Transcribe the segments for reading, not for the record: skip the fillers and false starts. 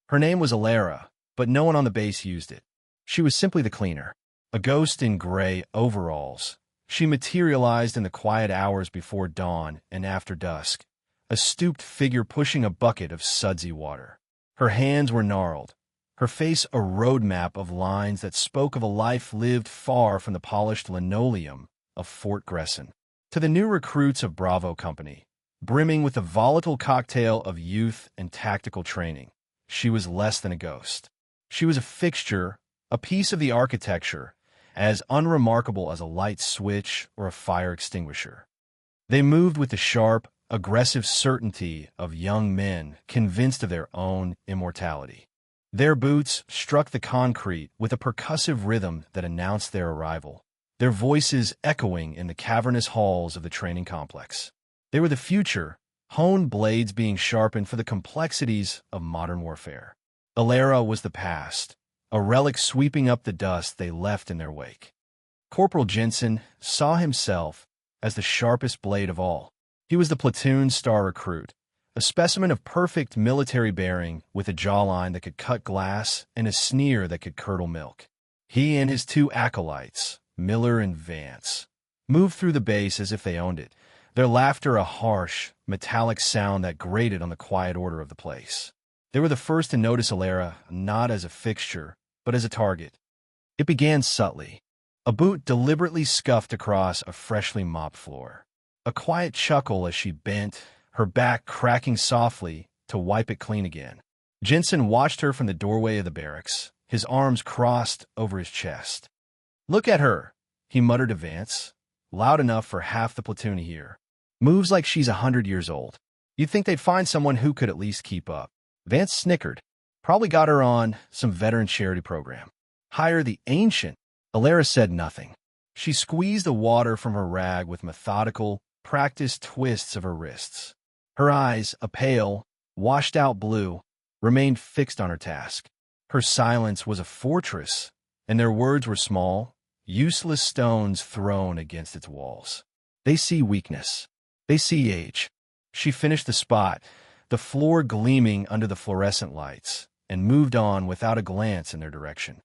Her name was Elera, but no one on the base used it. She was simply the cleaner, a ghost in gray overalls. She materialized in the quiet hours before dawn and after dusk, a stooped figure pushing a bucket of sudsy water. Her hands were gnarled, her face a roadmap of lines that spoke of a life lived far from the polished linoleum of Fort Gresson. To the new recruits of Bravo Company, brimming with the volatile cocktail of youth and tactical training, she was less than a ghost. She was a fixture, a piece of the architecture, as unremarkable as a light switch or a fire extinguisher. They moved with the sharp, aggressive certainty of young men convinced of their own immortality. Their boots struck the concrete with a percussive rhythm that announced their arrival, their voices echoing in the cavernous halls of the training complex. They were the future, honed blades being sharpened for the complexities of modern warfare. Elera was the past, a relic sweeping up the dust they left in their wake. Corporal Jensen saw himself as the sharpest blade of all. He was the platoon star recruit, a specimen of perfect military bearing with a jawline that could cut glass and a sneer that could curdle milk. He and his two acolytes, Miller and Vance, moved through the base as if they owned it, their laughter a harsh, metallic sound that grated on the quiet order of the place. They were the first to notice Elera not as a fixture, but as a target. It began subtly. A boot deliberately scuffed across a freshly mopped floor. A quiet chuckle as she bent, her back cracking softly to wipe it clean again. Jensen watched her from the doorway of the barracks, his arms crossed over his chest. "Look at her," he muttered to Vance, loud enough for half the platoon to hear. "Moves like she's 100 years old. You'd think they'd find someone who could at least keep up." Vance snickered. "Probably got her on some veteran charity program. Hire the ancient." Elera said nothing. She squeezed the water from her rag with methodical, practiced twists of her wrists. Her eyes, a pale, washed-out blue, remained fixed on her task. Her silence was a fortress, and their words were small, useless stones thrown against its walls. "They see weakness. They see age." She finished the spot, the floor gleaming under the fluorescent lights, and moved on without a glance in their direction.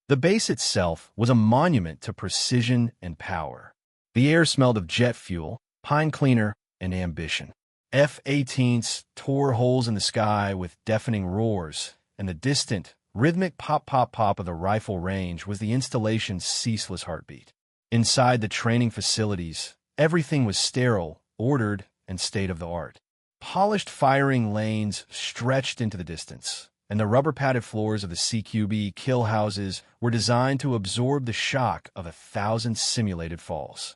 The base itself was a monument to precision and power. The air smelled of jet fuel, pine cleaner, and ambition. F-18s tore holes in the sky with deafening roars, and the distant, rhythmic pop-pop-pop of the rifle range was the installation's ceaseless heartbeat. Inside the training facilities, everything was sterile, ordered, and state-of-the-art. Polished firing lanes stretched into the distance, and the rubber-padded floors of the CQB kill houses were designed to absorb the shock of 1,000 simulated falls.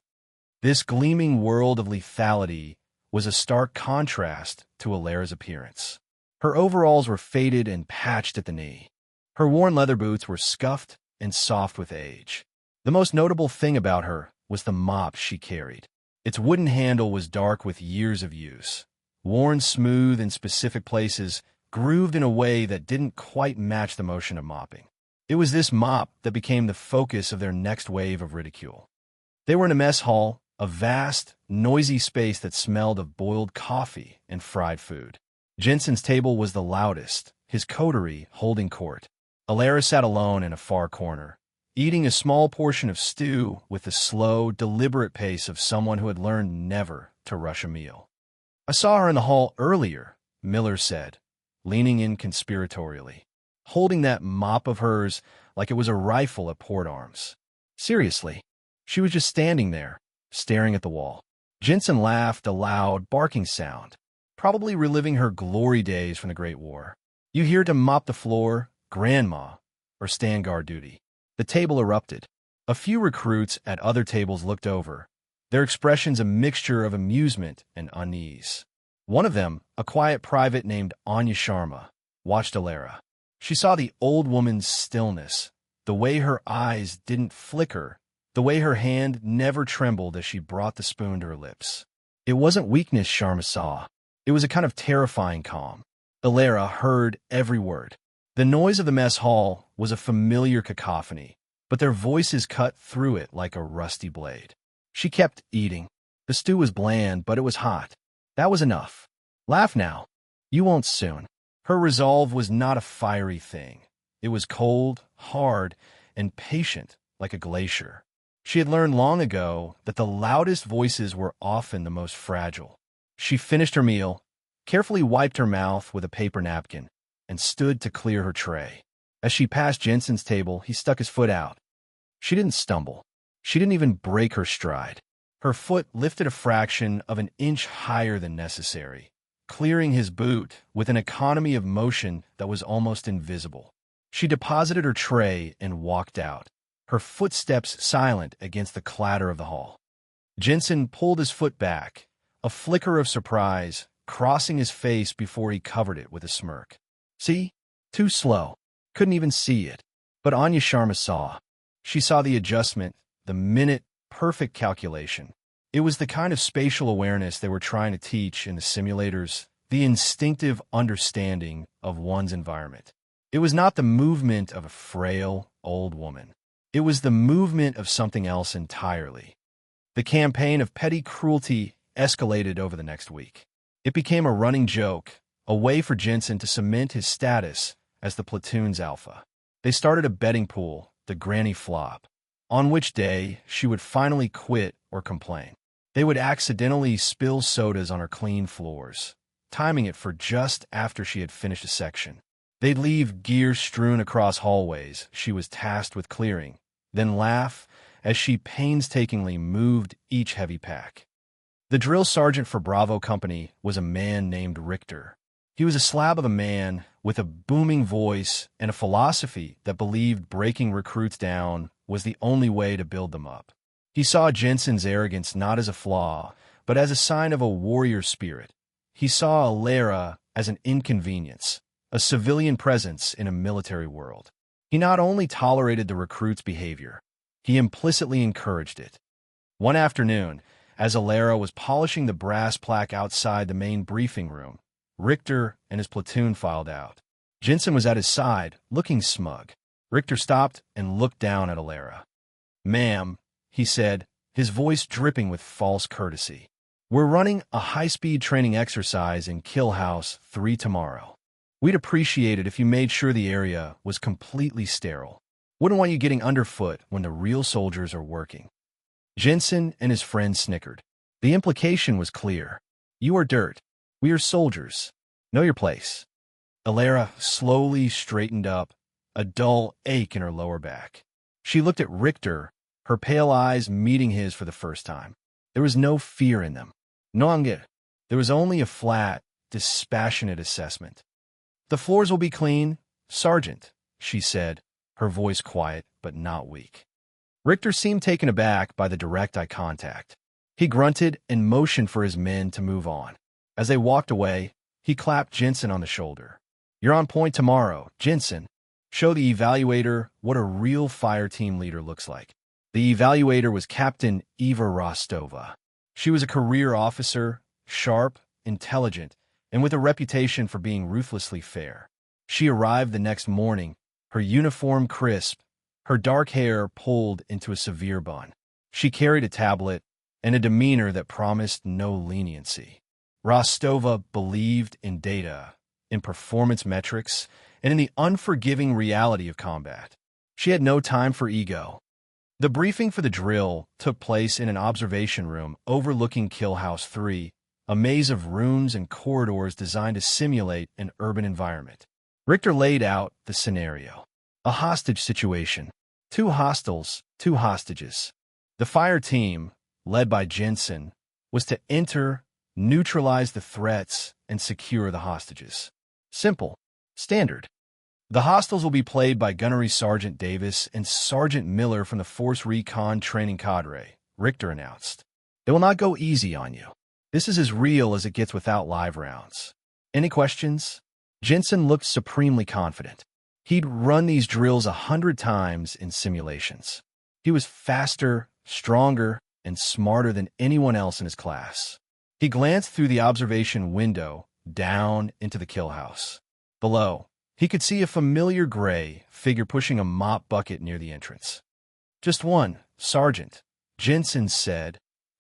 This gleaming world of lethality was a stark contrast to Elera's appearance. Her overalls were faded and patched at the knee. Her worn leather boots were scuffed and soft with age. The most notable thing about her was the mop she carried. Its wooden handle was dark with years of use, worn smooth in specific places, grooved in a way that didn't quite match the motion of mopping. It was this mop that became the focus of their next wave of ridicule. They were in a mess hall, a vast, noisy space that smelled of boiled coffee and fried food. Jensen's table was the loudest, his coterie holding court. Elera sat alone in a far corner, eating a small portion of stew with the slow, deliberate pace of someone who had learned never to rush a meal. "I saw her in the hall earlier," Miller said, leaning in conspiratorially, holding that mop of hers like it was a rifle at port arms. "Seriously, she was just standing there, staring at the wall." Jensen laughed a loud, barking sound, probably reliving her glory days from the Great War. "You here to mop the floor, Grandma, or stand guard duty?" The table erupted. A few recruits at other tables looked over, their expressions a mixture of amusement and unease. One of them, a quiet private named Anya Sharma, watched Elera. She saw the old woman's stillness, the way her eyes didn't flicker, the way her hand never trembled as she brought the spoon to her lips. It wasn't weakness Sharma saw. It was a kind of terrifying calm. Elera heard every word. The noise of the mess hall was a familiar cacophony, but their voices cut through it like a rusty blade. She kept eating. The stew was bland, but it was hot. That was enough. "Laugh now. You won't soon." Her resolve was not a fiery thing. It was cold, hard, and patient like a glacier. She had learned long ago that the loudest voices were often the most fragile. She finished her meal, carefully wiped her mouth with a paper napkin, and stood to clear her tray. As she passed Jensen's table, he stuck his foot out. She didn't stumble. She didn't even break her stride. Her foot lifted a fraction of an inch higher than necessary, clearing his boot with an economy of motion that was almost invisible. She deposited her tray and walked out, her footsteps silent against the clatter of the hall. Jensen pulled his foot back, a flicker of surprise crossing his face before he covered it with a smirk. See? Too slow. Couldn't even see it. But Anya Sharma saw. She saw the adjustment, the minute, perfect calculation. It was the kind of spatial awareness they were trying to teach in the simulators, the instinctive understanding of one's environment. It was not the movement of a frail, old woman. It was the movement of something else entirely. The campaign of petty cruelty escalated over the next week. It became a running joke, a way for Jensen to cement his status as the platoon's alpha. They started a betting pool, the Granny Flop, on which day she would finally quit or complain. They would accidentally spill sodas on her clean floors, timing it for just after she had finished a section. They'd leave gear strewn across hallways she was tasked with clearing, then laugh as she painstakingly moved each heavy pack. The drill sergeant for Bravo Company was a man named Richter. He was a slab of a man with a booming voice and a philosophy that believed breaking recruits down was the only way to build them up. He saw Jensen's arrogance not as a flaw, but as a sign of a warrior spirit. He saw Elera as an inconvenience, a civilian presence in a military world. He not only tolerated the recruits' behavior, he implicitly encouraged it. One afternoon, as Elera was polishing the brass plaque outside the main briefing room, Richter and his platoon filed out. Jensen was at his side, looking smug. Richter stopped and looked down at Elera. "Ma'am," he said, his voice dripping with false courtesy, "we're running a high-speed training exercise in Kill House 3 tomorrow. We'd appreciate it if you made sure the area was completely sterile. Wouldn't want you getting underfoot when the real soldiers are working." Jensen and his friend snickered. The implication was clear. You are dirt. We are soldiers. Know your place. Elera slowly straightened up, a dull ache in her lower back. She looked at Richter, her pale eyes meeting his for the first time. There was no fear in them. No anger. There was only a flat, dispassionate assessment. "The floors will be clean, Sergeant," she said, her voice quiet but not weak. Richter seemed taken aback by the direct eye contact. He grunted and motioned for his men to move on. As they walked away, he clapped Jensen on the shoulder. "You're on point tomorrow, Jensen. Show the evaluator what a real fire team leader looks like." The evaluator was Captain Eva Rostova. She was a career officer, sharp, intelligent, and with a reputation for being ruthlessly fair. She arrived the next morning, her uniform crisp, her dark hair pulled into a severe bun. She carried a tablet and a demeanor that promised no leniency. Rostova believed in data, in performance metrics, and in the unforgiving reality of combat. She had no time for ego. The briefing for the drill took place in an observation room overlooking Kill House 3, a maze of rooms and corridors designed to simulate an urban environment. Richter laid out the scenario. A hostage situation. 2 hostiles, 2 hostages. The fire team, led by Jensen, was to enter, neutralize the threats, and secure the hostages. Simple. Standard. The hostiles will be played by Gunnery Sergeant Davis and Sergeant Miller from the Force Recon Training Cadre, Richter announced. They will not go easy on you. This is as real as it gets without live rounds. Any questions? Jensen looked supremely confident. He'd run these drills 100 times in simulations. He was faster, stronger, and smarter than anyone else in his class. He glanced through the observation window down into the kill house. Below, he could see a familiar gray figure pushing a mop bucket near the entrance. "Just one, Sergeant," Jensen said,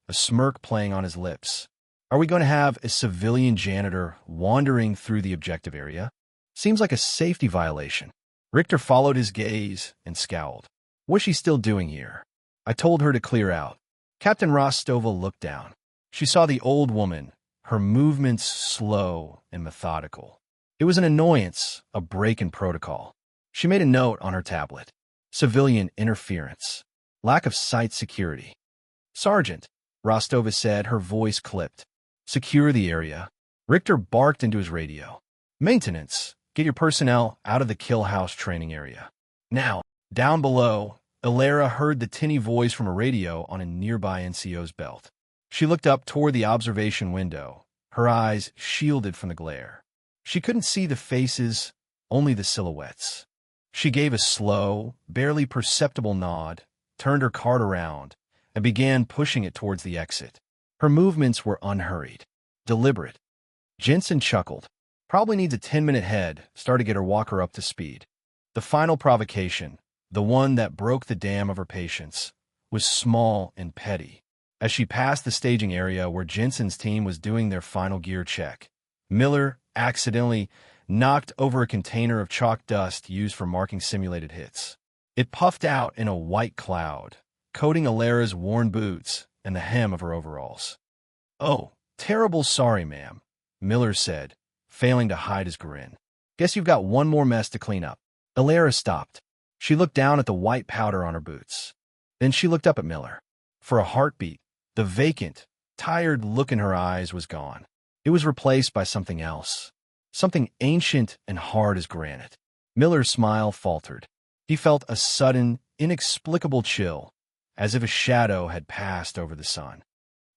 a smirk playing on his lips. "Are we going to have a civilian janitor wandering through the objective area?" Seems like a safety violation. Richter followed his gaze and scowled. What's she still doing here? I told her to clear out. Captain Rostova looked down. She saw the old woman, her movements slow and methodical. It was an annoyance, a break in protocol. She made a note on her tablet. Civilian interference. Lack of site security. Sergeant, Rostova said, her voice clipped. Secure the area. Richter barked into his radio. Maintenance. Get your personnel out of the kill house training area. Now, down below, Elera heard the tinny voice from a radio on a nearby NCO's belt. She looked up toward the observation window, her eyes shielded from the glare. She couldn't see the faces, only the silhouettes. She gave a slow, barely perceptible nod, turned her cart around, and began pushing it towards the exit. Her movements were unhurried, deliberate. Jensen chuckled. Probably needs a 10-minute head, start to get her walker up to speed. The final provocation, the one that broke the dam of her patience, was small and petty. As she passed the staging area where Jensen's team was doing their final gear check, Miller accidentally knocked over a container of chalk dust used for marking simulated hits. It puffed out in a white cloud, coating Elera's worn boots and the hem of her overalls. "Oh, terrible sorry, ma'am," Miller said, failing to hide his grin. "Guess you've got one more mess to clean up." Elera stopped. She looked down at the white powder on her boots. Then she looked up at Miller. For a heartbeat, the vacant, tired look in her eyes was gone. It was replaced by something else, something ancient and hard as granite. Miller's smile faltered. He felt a sudden, inexplicable chill, as if a shadow had passed over the sun.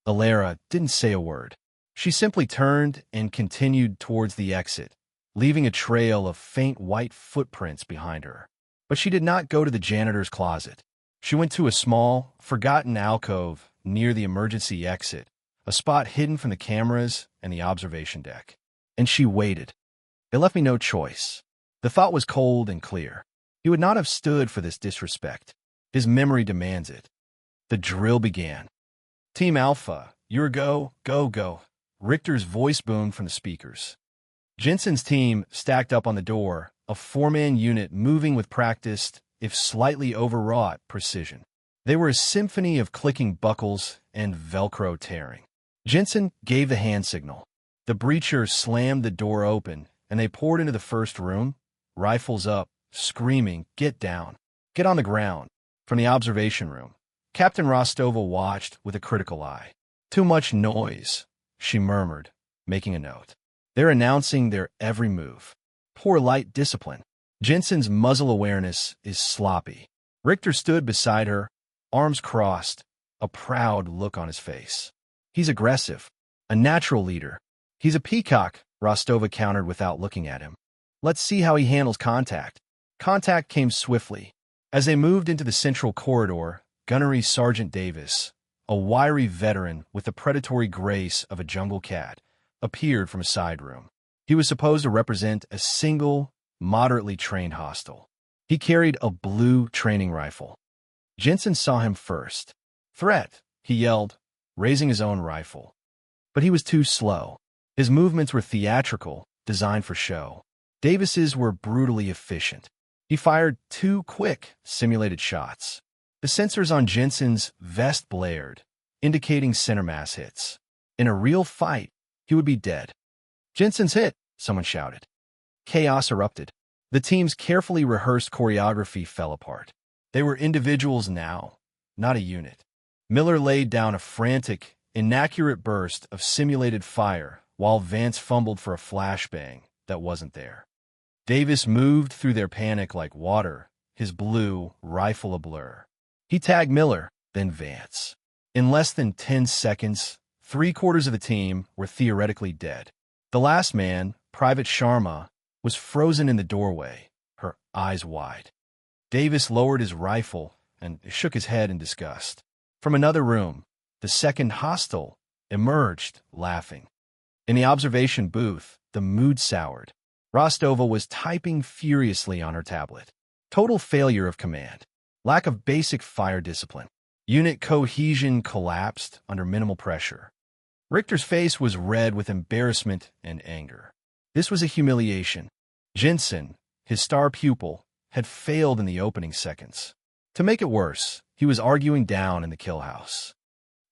Elera didn't say a word. She simply turned and continued towards the exit, leaving a trail of faint white footprints behind her. But she did not go to the janitor's closet. She went to a small, forgotten alcove near the emergency exit, a spot hidden from the cameras and the observation deck. And she waited. It left me no choice. The thought was cold and clear. He would not have stood for this disrespect. His memory demands it. The drill began. Team Alpha, you're go, go, go. Richter's voice boomed from the speakers. Jensen's team stacked up on the door, a four-man unit moving with practiced, if slightly overwrought, precision. They were a symphony of clicking buckles and Velcro tearing. Jensen gave the hand signal. The breacher slammed the door open, and they poured into the first room, rifles up, screaming, "Get down! Get on the ground!" From the observation room, Captain Rostova watched with a critical eye. "Too much noise," she murmured, making a note. "They're announcing their every move. Poor light discipline. Jensen's muzzle awareness is sloppy." Richter stood beside her, arms crossed, a proud look on his face. "He's aggressive, a natural leader. He's a peacock," Rostova countered without looking at him. "Let's see how he handles contact." Contact came swiftly. As they moved into the central corridor, Gunnery Sergeant Davis, a wiry veteran with the predatory grace of a jungle cat, appeared from a side room. He was supposed to represent a single, moderately trained hostile. He carried a blue training rifle. Jensen saw him first. "Threat," he yelled, raising his own rifle. But he was too slow. His movements were theatrical, designed for show. Davis's were brutally efficient. He fired 2 quick, simulated shots. The sensors on Jensen's vest blared, indicating center mass hits. In a real fight, he would be dead. "Jensen's hit," someone shouted. Chaos erupted. The team's carefully rehearsed choreography fell apart. They were individuals now, not a unit. Miller laid down a frantic, inaccurate burst of simulated fire while Vance fumbled for a flashbang that wasn't there. Davis moved through their panic like water, his blue rifle a blur. He tagged Miller, then Vance. In less than 10 seconds, 3/4 of the team were theoretically dead. The last man, Private Sharma, was frozen in the doorway, her eyes wide. Davis lowered his rifle and shook his head in disgust. From another room, the second hostile emerged, laughing. In the observation booth, the mood soured. Rostova was typing furiously on her tablet. Total failure of command. Lack of basic fire discipline. Unit cohesion collapsed under minimal pressure. Richter's face was red with embarrassment and anger. This was a humiliation. Jensen, his star pupil, had failed in the opening seconds. To make it worse, he was arguing down in the kill house.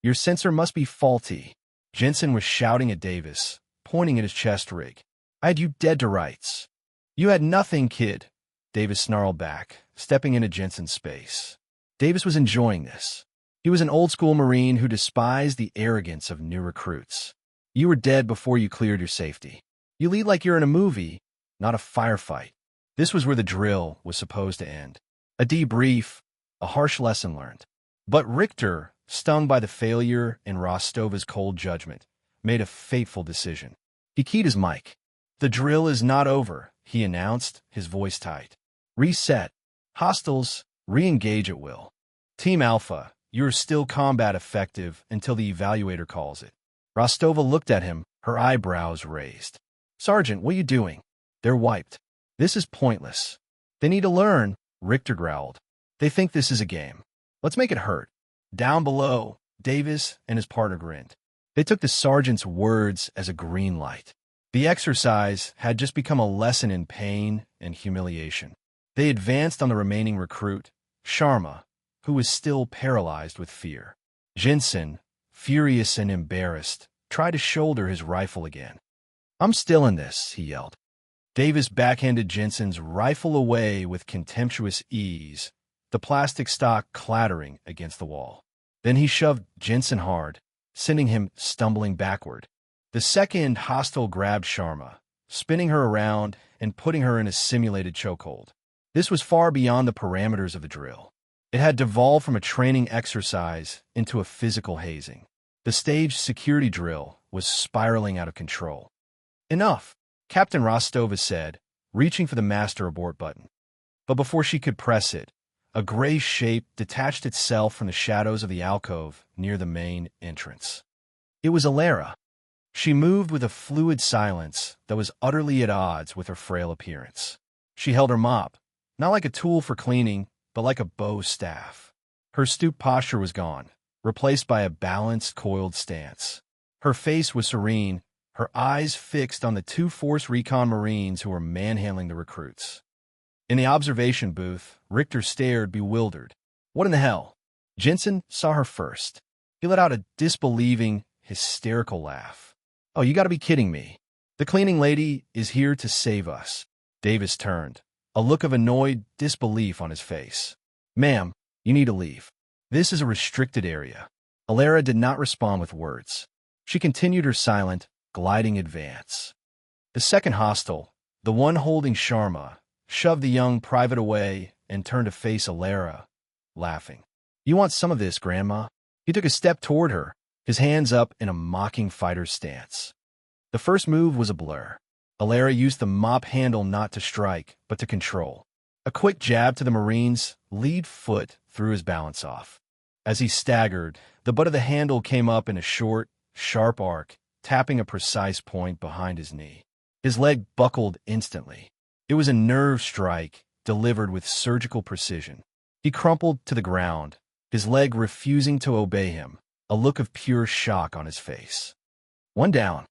"Your sensor must be faulty." Jensen was shouting at Davis, pointing at his chest rig. "I had you dead to rights." "You had nothing, kid," Davis snarled back, stepping into Jensen's space. Davis was enjoying this. He was an old-school Marine who despised the arrogance of new recruits. "You were dead before you cleared your safety. You lead like you're in a movie, not a firefight." This was where the drill was supposed to end. A debrief, a harsh lesson learned. But Richter, stung by the failure in Rostova's cold judgment, made a fateful decision. He keyed his mic. "The drill is not over," he announced, his voice tight. "Reset. Hostiles, re-engage at will. Team Alpha, you're still combat effective until the evaluator calls it." Rostova looked at him, her eyebrows raised. "Sergeant, what are you doing?" "They're wiped. This is pointless." "They need to learn," Richter growled. "They think this is a game. Let's make it hurt." Down below, Davis and his partner grinned. They took the sergeant's words as a green light. The exercise had just become a lesson in pain and humiliation. They advanced on the remaining recruit, Sharma, who was still paralyzed with fear. Jensen, furious and embarrassed, tried to shoulder his rifle again. "I'm still in this," he yelled. Davis backhanded Jensen's rifle away with contemptuous ease, the plastic stock clattering against the wall. Then he shoved Jensen hard, sending him stumbling backward. The second hostile grabbed Sharma, spinning her around and putting her in a simulated chokehold. This was far beyond the parameters of the drill. It had devolved from a training exercise into a physical hazing. The staged security drill was spiraling out of control. "Enough," Captain Rostova said, reaching for the master abort button. But before she could press it, a gray shape detached itself from the shadows of the alcove near the main entrance. It was Elera. She moved with a fluid silence that was utterly at odds with her frail appearance. She held her mop, not like a tool for cleaning, but like a bow staff. Her stooped posture was gone, replaced by a balanced, coiled stance. Her face was serene, her eyes fixed on the two Force Recon Marines who were manhandling the recruits. In the observation booth, Richter stared, bewildered. "What in the hell?" Jensen saw her first. He let out a disbelieving, hysterical laugh. "Oh, you gotta be kidding me. The cleaning lady is here to save us." Davis turned, a look of annoyed disbelief on his face. "Ma'am, you need to leave. This is a restricted area." Elera did not respond with words. She continued her silent, gliding advance. The second hostile, the one holding Sharma, shoved the young private away and turned to face Elera, laughing. "You want some of this, Grandma?" He took a step toward her, his hands up in a mocking fighter's stance. The first move was a blur. Elera used the mop handle not to strike, but to control. A quick jab to the Marine's lead foot threw his balance off. As he staggered, the butt of the handle came up in a short, sharp arc, tapping a precise point behind his knee. His leg buckled instantly. It was a nerve strike, delivered with surgical precision. He crumpled to the ground, his leg refusing to obey him, a look of pure shock on his face. One down.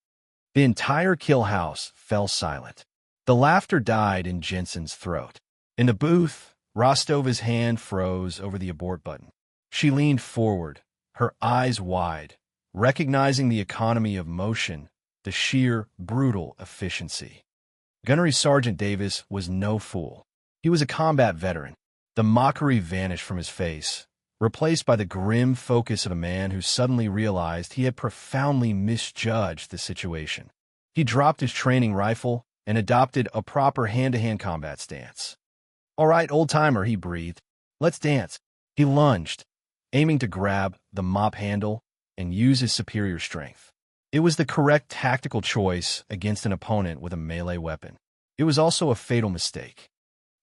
The entire kill house fell silent. The laughter died in Jensen's throat. In the booth, Rostova's hand froze over the abort button. She leaned forward, her eyes wide, recognizing the economy of motion, the sheer, brutal efficiency. Gunnery Sergeant Davis was no fool. He was a combat veteran. The mockery vanished from his face, replaced by the grim focus of a man who suddenly realized he had profoundly misjudged the situation. He dropped his training rifle and adopted a proper hand-to-hand combat stance. "All right, old-timer," he breathed. "Let's dance." He lunged, aiming to grab the mop handle and use his superior strength. It was the correct tactical choice against an opponent with a melee weapon. It was also a fatal mistake.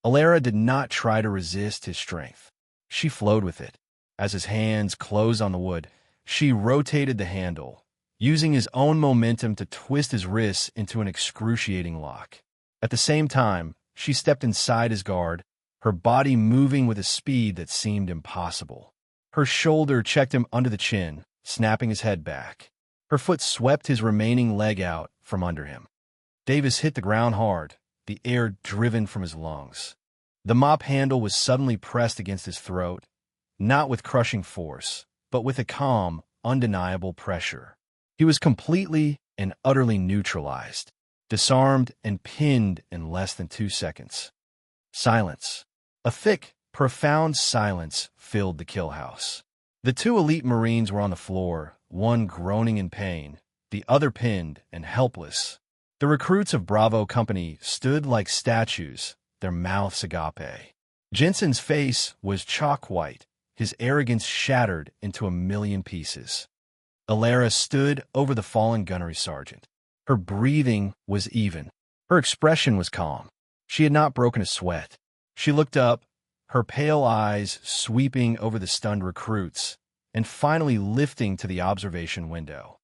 Elera did not try to resist his strength. She flowed with it. As his hands closed on the wood, she rotated the handle, using his own momentum to twist his wrists into an excruciating lock. At the same time, she stepped inside his guard, her body moving with a speed that seemed impossible. Her shoulder checked him under the chin, snapping his head back. Her foot swept his remaining leg out from under him. Davis hit the ground hard, the air driven from his lungs. The mop handle was suddenly pressed against his throat, not with crushing force, but with a calm, undeniable pressure. He was completely and utterly neutralized, disarmed and pinned in less than 2 seconds. Silence. A thick, profound silence filled the kill house. The 2 elite Marines were on the floor, one groaning in pain, the other pinned and helpless. The recruits of Bravo Company stood like statues, their mouths agape. Jensen's face was chalk white, his arrogance shattered into a million pieces. Elera stood over the fallen gunnery sergeant. Her breathing was even. Her expression was calm. She had not broken a sweat. She looked up, her pale eyes sweeping over the stunned recruits, and finally lifting to the observation window.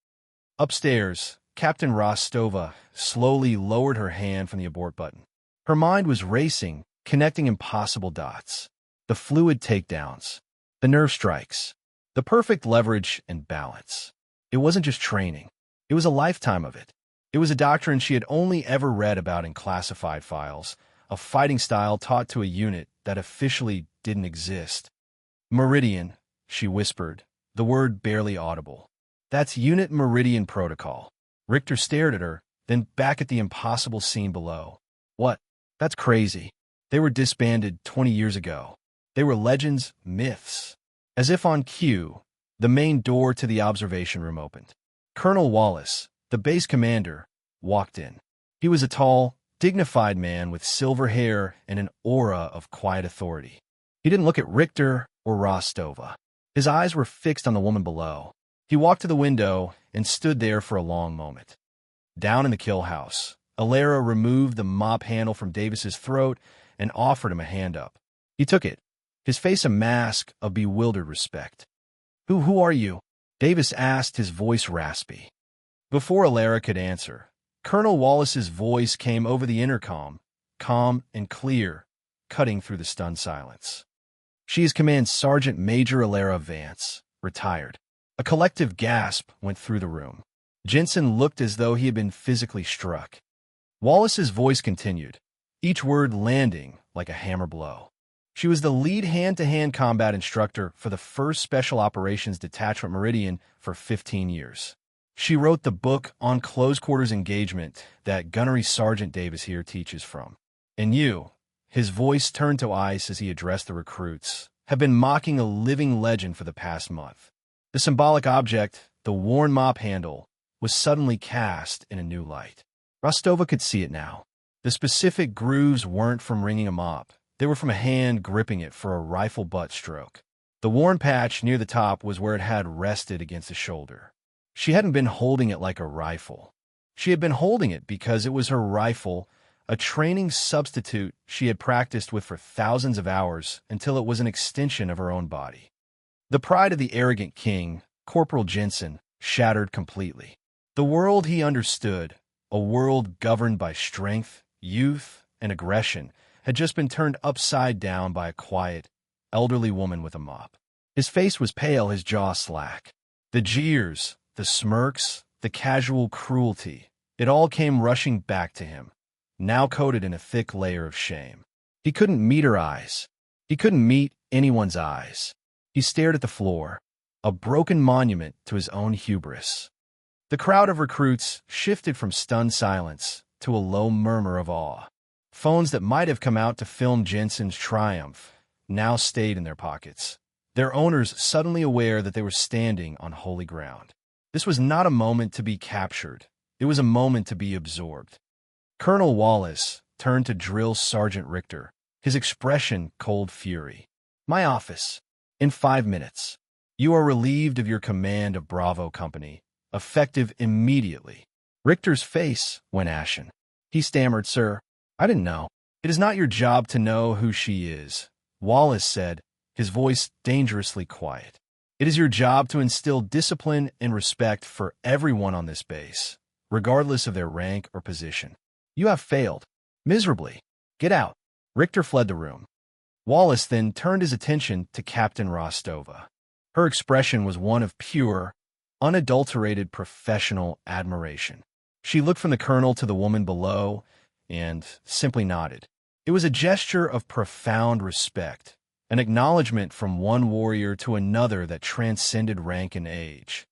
Upstairs, Captain Rostova slowly lowered her hand from the abort button. Her mind was racing, connecting impossible dots. The fluid takedowns, the nerve strikes, the perfect leverage and balance. It wasn't just training. It was a lifetime of it. It was a doctrine she had only ever read about in classified files, a fighting style taught to a unit that officially didn't exist. Meridian, she whispered, the word barely audible. That's Unit Meridian Protocol. Richter stared at her, then back at the impossible scene below. What? That's crazy. They were disbanded 20 years ago. They were legends, myths. As if on cue, the main door to the observation room opened. Colonel Wallace, the base commander, walked in. He was a tall, dignified man with silver hair and an aura of quiet authority. He didn't look at Richter or Rostova. His eyes were fixed on the woman below. He walked to the window and stood there for a long moment. Down in the kill house, Elera removed the mop handle from Davis's throat and offered him a hand up. He took it, his face a mask of bewildered respect. Who are you? Davis asked, his voice raspy. Before Elera could answer, Colonel Wallace's voice came over the intercom, calm and clear, cutting through the stunned silence. She is Command Sergeant Major Elera Vance, retired. A collective gasp went through the room. Jensen looked as though he had been physically struck. Wallace's voice continued, each word landing like a hammer blow. She was the lead hand-to-hand combat instructor for the 1st Special Operations Detachment Meridian for 15 years. She wrote the book on close-quarters engagement that Gunnery Sergeant Davis here teaches from. And you, his voice turned to ice as he addressed the recruits, have been mocking a living legend for the past month. The symbolic object, the worn mop handle, was suddenly cast in a new light. Rostova could see it now. The specific grooves weren't from wringing a mop. They were from a hand gripping it for a rifle butt stroke. The worn patch near the top was where it had rested against the shoulder. She hadn't been holding it like a rifle. She had been holding it because it was her rifle, a training substitute she had practiced with for thousands of hours until it was an extension of her own body. The pride of the arrogant king, Corporal Jensen, shattered completely. The world he understood, a world governed by strength, youth, and aggression, had just been turned upside down by a quiet, elderly woman with a mop. His face was pale, his jaw slack. The jeers, the smirks, the casual cruelty, it all came rushing back to him, now coated in a thick layer of shame. He couldn't meet her eyes. He couldn't meet anyone's eyes. He stared at the floor, a broken monument to his own hubris. The crowd of recruits shifted from stunned silence to a low murmur of awe. Phones that might have come out to film Jensen's triumph now stayed in their pockets, their owners suddenly aware that they were standing on holy ground. This was not a moment to be captured. It was a moment to be absorbed. Colonel Wallace turned to Drill Sergeant Richter, his expression cold fury. My office. In 5 minutes. You are relieved of your command of Bravo Company, effective immediately. Richter's face went ashen. He stammered, Sir, I didn't know. It is not your job to know who she is, Wallace said, his voice dangerously quiet. It is your job to instill discipline and respect for everyone on this base, regardless of their rank or position. You have failed. Miserably. Get out. Richter fled the room. Wallace then turned his attention to Captain Rostova. Her expression was one of pure, unadulterated professional admiration. She looked from the colonel to the woman below, and simply nodded. It was a gesture of profound respect, an acknowledgement from one warrior to another that transcended rank and age.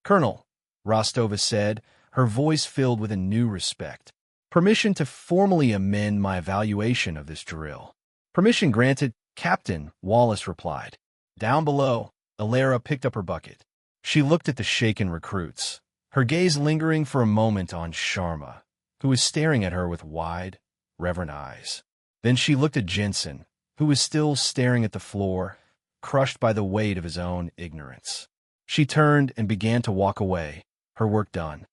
"Colonel," Rostova said, her voice filled with a new respect. "Permission to formally amend my evaluation of this drill." "Permission granted, Captain," Wallace replied. Down below, Elera picked up her bucket. She looked at the shaken recruits, her gaze lingering for a moment on Sharma, who was staring at her with wide, reverent eyes. Then she looked at Jensen, who was still staring at the floor, crushed by the weight of his own ignorance. She turned and began to walk away, her work done.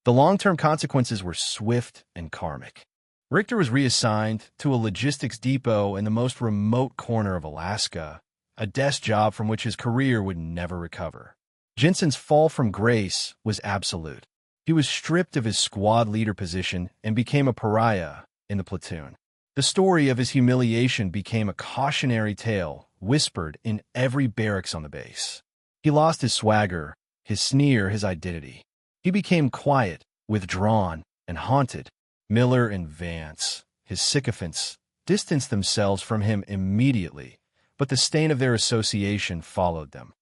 The long-term consequences were swift and karmic. Richter was reassigned to a logistics depot in the most remote corner of Alaska, a desk job from which his career would never recover. Jensen's fall from grace was absolute. He was stripped of his squad leader position and became a pariah in the platoon. The story of his humiliation became a cautionary tale whispered in every barracks on the base. He lost his swagger, his sneer, his identity. He became quiet, withdrawn, and haunted. Miller and Vance, his sycophants, distanced themselves from him immediately, but the stain of their association followed them.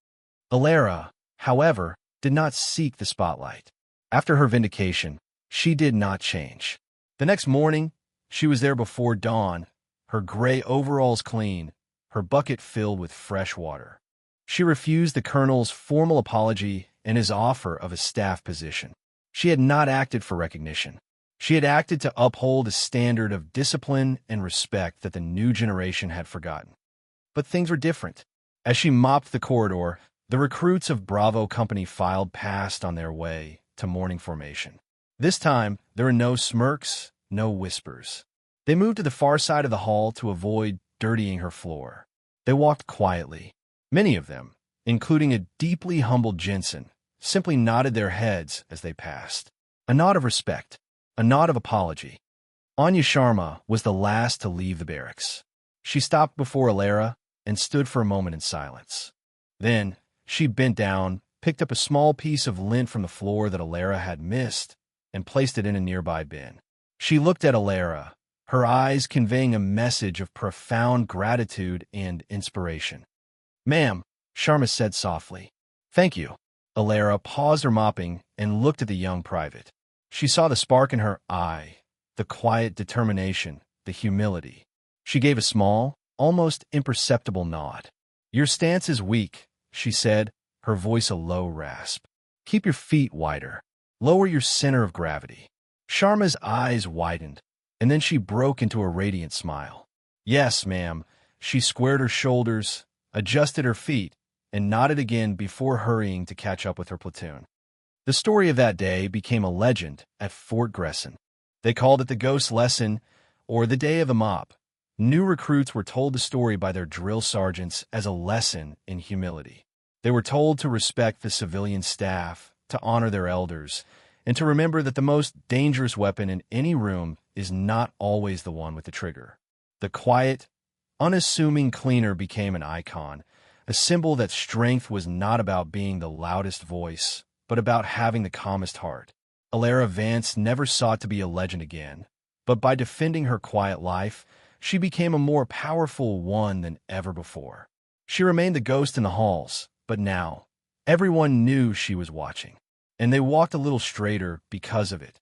Elera, however, did not seek the spotlight. After her vindication, she did not change. The next morning, she was there before dawn, her gray overalls clean, her bucket filled with fresh water. She refused the colonel's formal apology and his offer of a staff position. She had not acted for recognition. She had acted to uphold a standard of discipline and respect that the new generation had forgotten. But things were different. As she mopped the corridor, the recruits of Bravo Company filed past on their way to morning formation. This time, there were no smirks, no whispers. They moved to the far side of the hall to avoid dirtying her floor. They walked quietly. Many of them, including a deeply humbled Jensen, simply nodded their heads as they passed. A nod of respect, a nod of apology. Anya Sharma was the last to leave the barracks. She stopped before Elera and stood for a moment in silence. Then, she bent down, picked up a small piece of lint from the floor that Elera had missed, and placed it in a nearby bin. She looked at Elera, her eyes conveying a message of profound gratitude and inspiration. "Ma'am," Sharma said softly. "Thank you." Elera paused her mopping and looked at the young private. She saw the spark in her eye, the quiet determination, the humility. She gave a small, almost imperceptible nod. "Your stance is weak," she said, her voice a low rasp. "Keep your feet wider. Lower your center of gravity." Sharma's eyes widened, and then she broke into a radiant smile. "Yes, ma'am." She squared her shoulders, adjusted her feet, and nodded again before hurrying to catch up with her platoon. The story of that day became a legend at Fort Gresson. They called it the Ghost Lesson, or the Day of the Mop. New recruits were told the story by their drill sergeants as a lesson in humility. They were told to respect the civilian staff, to honor their elders, and to remember that the most dangerous weapon in any room is not always the one with the trigger. The quiet, unassuming cleaner became an icon, a symbol that strength was not about being the loudest voice, but about having the calmest heart. Elera Vance never sought to be a legend again, but by defending her quiet life, she became a more powerful one than ever before. She remained the ghost in the halls, but now, everyone knew she was watching, and they walked a little straighter because of it.